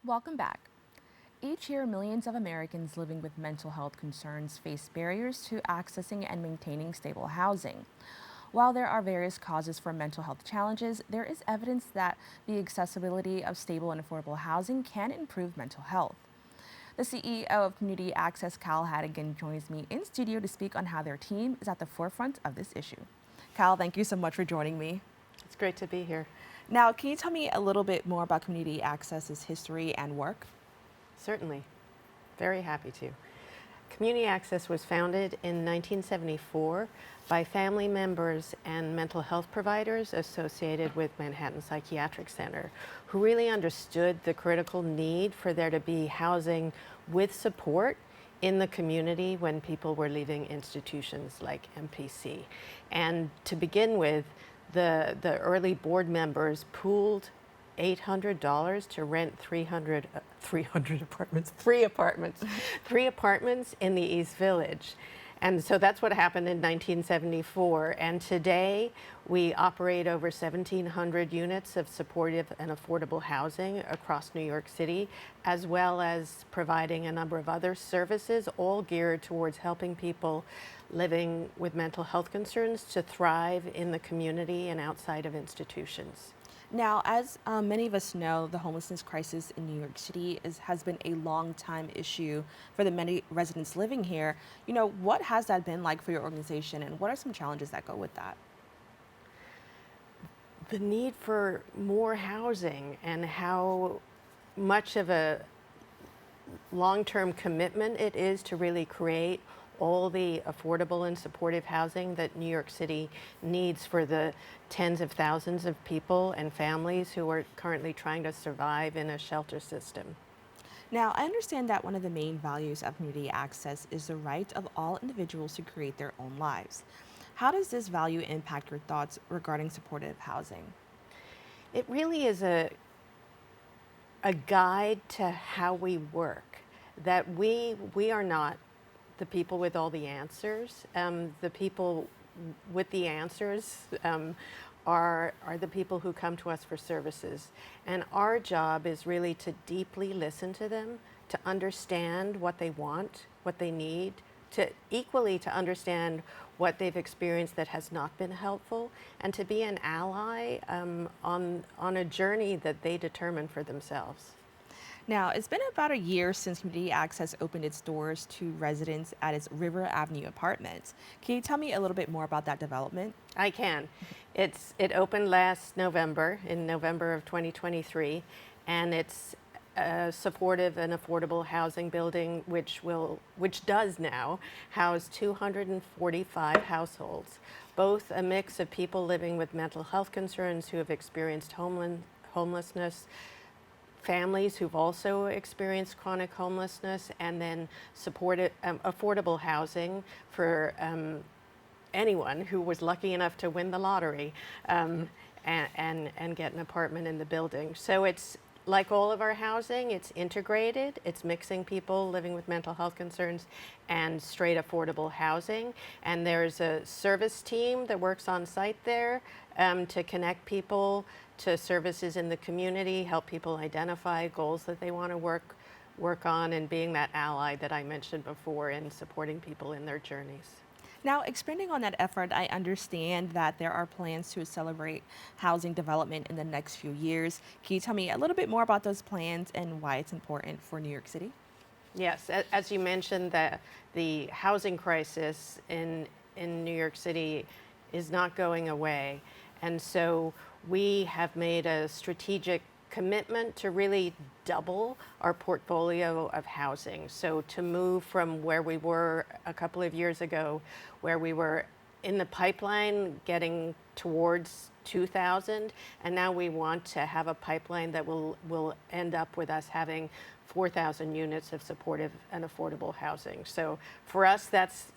Welcome back. Each year, millions of Americans living with mental health concerns face barriers to accessing and maintaining stable housing. While there are various causes for mental health challenges, there is evidence that the accessibility of stable and affordable housing can improve mental health. The CEO of Community Access, Cal Hedigan, joins me in studio to speak on how their team is at the forefront of this issue. Cal, thank you so much for joining me. It's great to be here. Now, can you tell me a little bit more about Community Access's history and work? Certainly. Very happy to. Community Access was founded in 1974 by family members and mental health providers associated with Manhattan Psychiatric Center, who really understood the critical need for there to be housing with support in the community when people were leaving institutions like MPC. And to begin with, the early board members pooled $800 to rent 300 apartments, three apartments in the East Village. And so that's what happened in 1974. And today we operate over 1,700 units of supportive and affordable housing across New York City, as well as providing a number of other services, all geared towards helping people living with mental health concerns to thrive in the community and outside of institutions. Now, as many of us know, the homelessness crisis in New York City has been a long time issue for the many residents living here. What has that been like for your organization, and what are some challenges that go with that? The need for more housing and how much of a long-term commitment it is to really create all the affordable and supportive housing that New York City needs for the tens of thousands of people and families who are currently trying to survive in a shelter system. Now, I understand that one of the main values of community access is the right of all individuals to create their own lives. How does this value impact your thoughts regarding supportive housing? It really is a guide to how we work, that we are not the people with all the answers. The people with the answers are the people who come to us for services. And our job is really to deeply listen to them, to understand what they want, what they need, to understand what they've experienced that has not been helpful, and to be an ally on a journey that they determine for themselves. Now, it's been about a year since Community Access opened its doors to residents at its River Avenue apartments. Can you tell me a little bit more about that development? I can. It opened last November, in November of 2023, and it's a supportive and affordable housing building which does now house 245 households, both a mix of people living with mental health concerns who have experienced homelessness, families who've also experienced chronic homelessness, and then supported affordable housing for anyone who was lucky enough to win the lottery and get an apartment in the building. So it's like all of our housing, it's integrated. It's mixing people living with mental health concerns and straight affordable housing. And there's a service team that works on site there to connect people to services in the community, help people identify goals that they want to work on, and being that ally that I mentioned before in supporting people in their journeys. Now, expanding on that effort, I understand that there are plans to accelerate housing development in the next few years. Can you tell me a little bit more about those plans and why it's important for New York City? Yes, as you mentioned, the housing crisis in New York City is not going away. And so we have made a strategic commitment to really double our portfolio of housing. So to move from where we were a couple of years ago, where we were in the pipeline getting towards 2,000, and now we want to have a pipeline that will end up with us having 4,000 units of supportive and affordable housing. So for us, that's,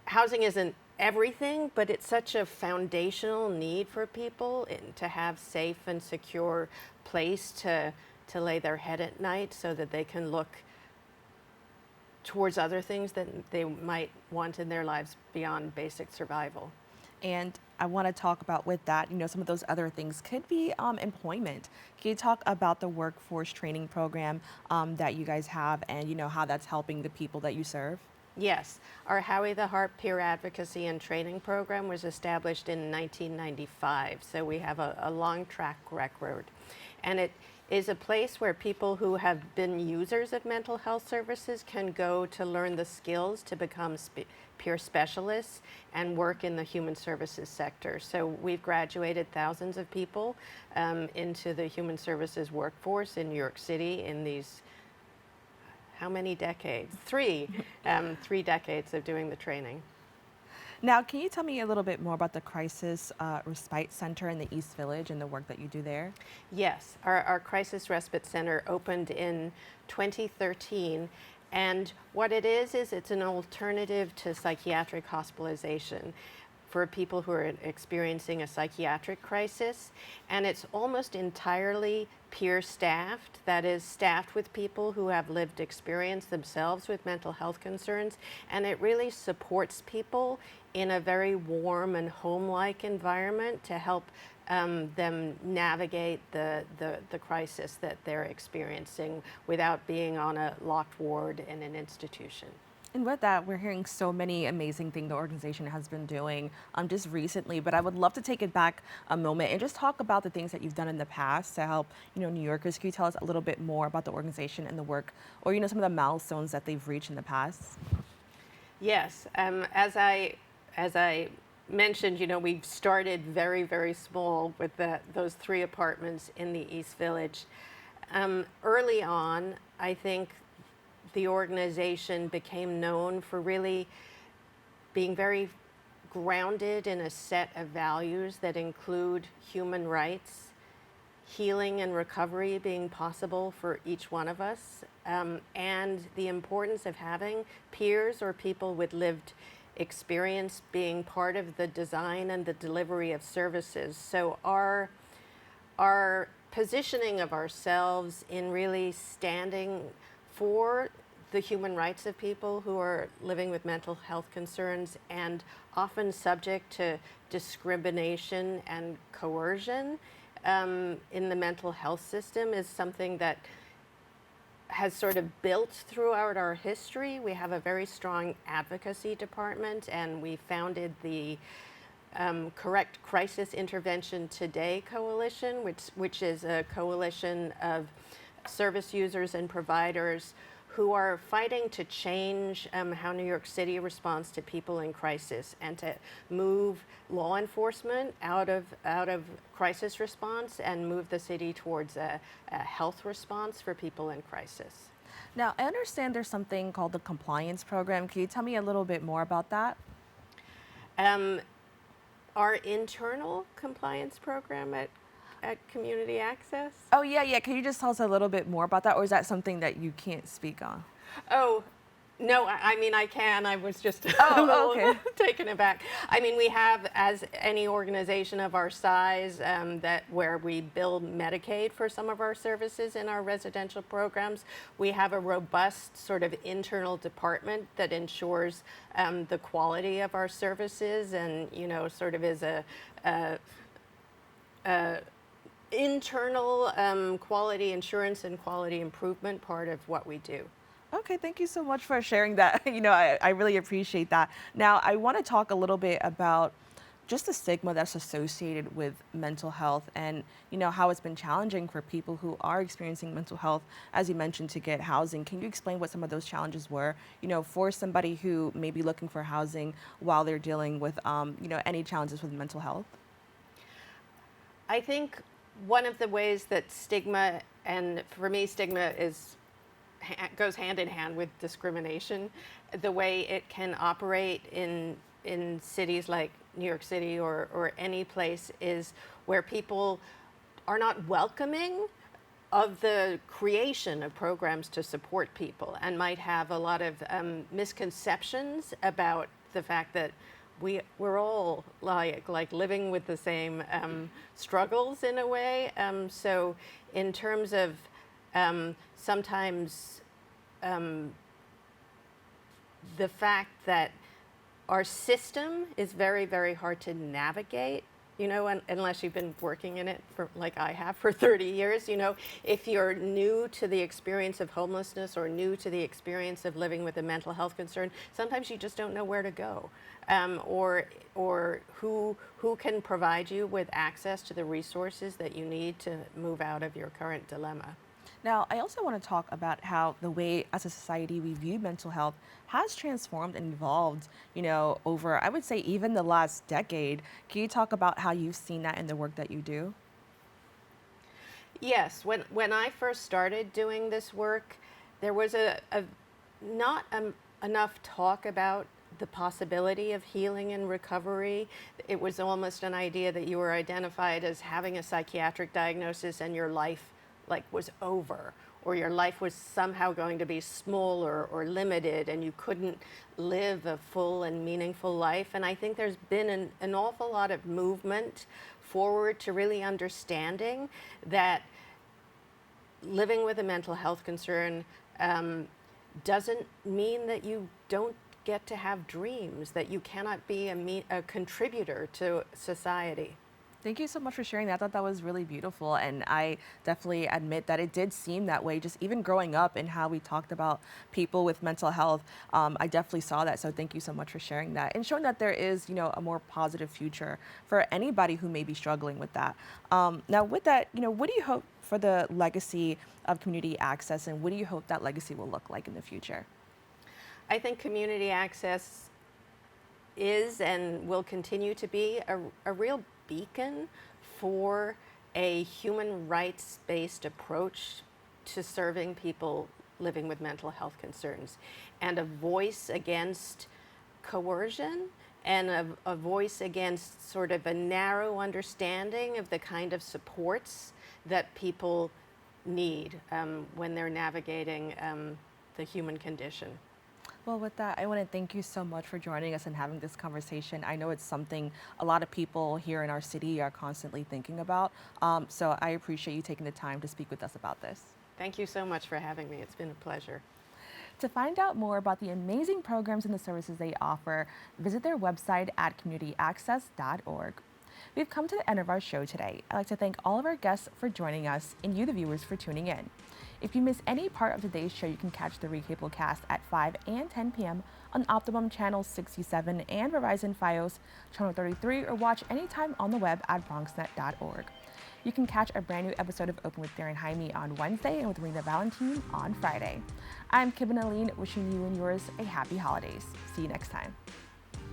housing isn't everything, but it's such a foundational need for people to have safe and secure place to lay their head at night so that they can look towards other things that they might want in their lives beyond basic survival. And I want to talk about with that, some of those other things could be employment. Can you talk about the workforce training program that you guys have and, how that's helping the people that you serve? Yes, our Howie the Harp Peer Advocacy and Training Program was established in 1995, so we have a long track record. And it is a place where people who have been users of mental health services can go to learn the skills to become peer specialists and work in the human services sector. So we've graduated thousands of people into the human services workforce in New York City in these how many decades? Three. 3 decades of doing the training. Now, can you tell me a little bit more about the Crisis Respite Center in the East Village and the work that you do there? Yes, our Crisis Respite Center opened in 2013. And what it is it's an alternative to psychiatric hospitalization for people who are experiencing a psychiatric crisis. And it's almost entirely peer staffed, that is, staffed with people who have lived experience themselves with mental health concerns. And it really supports people in a very warm and home-like environment to help them navigate the crisis that they're experiencing without being on a locked ward in an institution. And with that, we're hearing so many amazing things the organization has been doing just recently. But I would love to take it back a moment and just talk about the things that you've done in the past to help, New Yorkers. Can you tell us a little bit more about the organization and the work, or some of the milestones that they've reached in the past? Yes, as I mentioned, we've started very, very small with those 3 apartments in the East Village. Early on, I think the organization became known for really being very grounded in a set of values that include human rights, healing and recovery being possible for each one of us, and the importance of having peers or people with lived experience being part of the design and the delivery of services. So our positioning of ourselves in really standing for the human rights of people who are living with mental health concerns and often subject to discrimination and coercion in the mental health system is something that has sort of built throughout our history. We have a very strong advocacy department, and we founded the Correct Crisis Intervention Today Coalition, which is a coalition of service users and providers who are fighting to change how New York City responds to people in crisis and to move law enforcement out of crisis response and move the city towards a health response for people in crisis. Now, I understand there's something called the compliance program. Can you tell me a little bit more about that? Our internal compliance program at Community Access. Oh, yeah. Can you just tell us a little bit more about that, or is that something that you can't speak on? Oh, no, I mean, I can. I was just a Oh, little okay. taken aback. I mean, we have, as any organization of our size, that where we bill Medicaid for some of our services in our residential programs, we have a robust sort of internal department that ensures the quality of our services and, sort of is a internal quality assurance and quality improvement part of what we do. Okay, thank you so much for sharing that. I really appreciate that. Now, I want to talk a little bit about just the stigma that's associated with mental health and, how it's been challenging for people who are experiencing mental health, as you mentioned, to get housing. Can you explain what some of those challenges were, for somebody who may be looking for housing while they're dealing with, any challenges with mental health? I think one of the ways that stigma, and for me, stigma goes hand in hand with discrimination. The way it can operate in cities like New York City or any place is where people are not welcoming of the creation of programs to support people and might have a lot of misconceptions about the fact that we're all like living with the same struggles in a way. So in terms of sometimes the fact that our system is very, very hard to navigate, you know, unless you've been working in it for, like I have, for 30 years. You know, if you're new to the experience of homelessness or new to the experience of living with a mental health concern, sometimes you just don't know where to go, or who can provide you with access to the resources that you need to move out of your current dilemma. Now, I also want to talk about how the way as a society we view mental health has transformed and evolved, over, I would say, even the last decade. Can you talk about how you've seen that in the work that you do? Yes, when I first started doing this work, there was a not enough talk about the possibility of healing and recovery. It was almost an idea that you were identified as having a psychiatric diagnosis and your life like was over, or your life was somehow going to be smaller or limited and you couldn't live a full and meaningful life. And I think there's been an awful lot of movement forward to really understanding that living with a mental health concern doesn't mean that you don't get to have dreams, that you cannot be a contributor to society. Thank you so much for sharing that. I thought that was really beautiful. And I definitely admit that it did seem that way, just even growing up and how we talked about people with mental health. I definitely saw that. So thank you so much for sharing that and showing that there is, a more positive future for anybody who may be struggling with that. Now, with that, what do you hope for the legacy of community access, and what do you hope that legacy will look like in the future? I think community access is and will continue to be a real beacon for a human rights-based approach to serving people living with mental health concerns, and a voice against coercion, and a voice against sort of a narrow understanding of the kind of supports that people need when they're navigating the human condition. Well, with that, I want to thank you so much for joining us and having this conversation. I know it's something a lot of people here in our city are constantly thinking about. So I appreciate you taking the time to speak with us about this. Thank you so much for having me. It's been a pleasure. To find out more about the amazing programs and the services they offer, visit their website at communityaccess.org. We've come to the end of our show today. I'd like to thank all of our guests for joining us and you, the viewers, for tuning in. If you miss any part of today's show, you can catch the recap cast at 5 and 10 p.m. on Optimum Channel 67 and Verizon Fios Channel 33, or watch anytime on the web at BronxNet.org. You can catch a brand new episode of Open with Darren Jaime on Wednesday and with Rena Valentine on Friday. I'm Kibin Alleyne, wishing you and yours a happy holidays. See you next time.